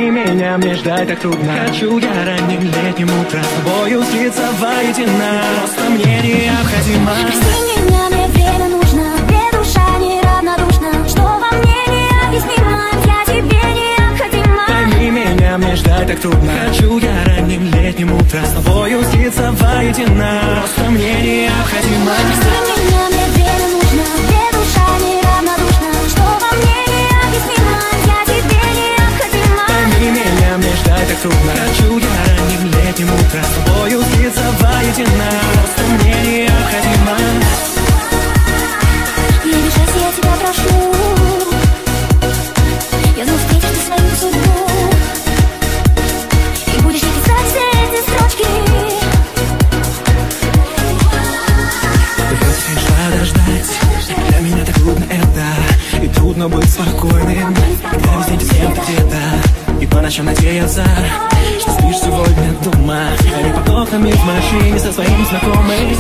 Пойми меня, мне ждать так трудно. Хочу я ранним летним утром с тобою слиться воедино. Просто мне необходимо. Прости меня, мне время нужно, где душа неравнодушна. Что во мне необъяснимо, я тебе необходима. Пойми меня, мне ждать так трудно. Хочу я ранним летним утром с тобою слиться воедино. Просто мне необходимо. Прости меня, мне время нужно, где душа неравнодушна. Что во мне необъяснимо, я тебе необходима. Пойми меня, мне ждать так трудно. Хочу я ранним летним утром с тобою слиться воедино. Просто мне необходимо. Не решайся, я тебя прошу. Я знаю, встретишь ты свою судьбу. И будешь не писать все эти строчки. Ты просто пришла дождать. Для меня так трудно это. И трудно быть спокойным, когда весь день ты с кем-то где-то. И по ночам надеяться, что спишь сегодня дома, а не под окнами в машине со своим знакомым.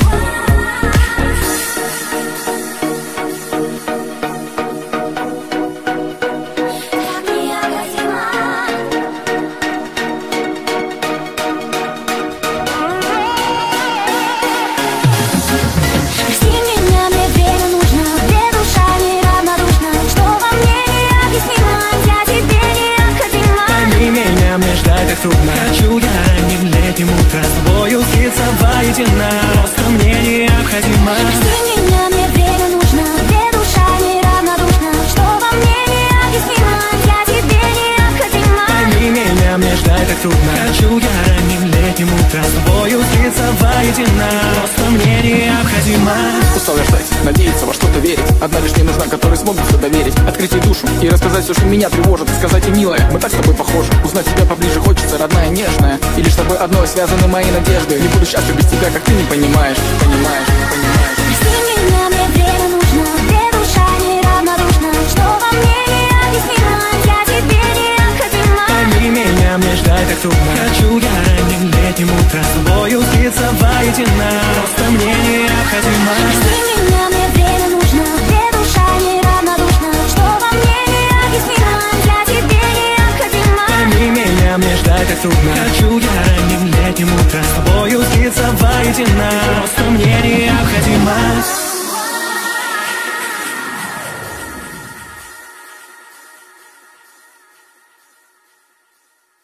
Трудно. Хочу я ранним летним утром с тобою слиться воедино. Просто мне необходимо. Прости меня, мне время нужно, где душа неравнодушна. Что во мне необъяснимо, я тебе необходима. Пойми меня, мне ждать так трудно. Хочу я ранним летним утром с тобою слиться воедино. Просто мне необходимо. Устал я ждать, надеяться, во что-то верить. Одна лишь мне нужна, которой смогу все доверить. Открыть ей душу и рассказать все, что меня тревожит. Сказать ей, милая, мы так с тобой похожи. Узнать тебя поближе хочется, родная, нежная. И лишь с тобой одной связаны мои надежды. Не буду счастлив без тебя, как ты не понимаешь, понимаешь.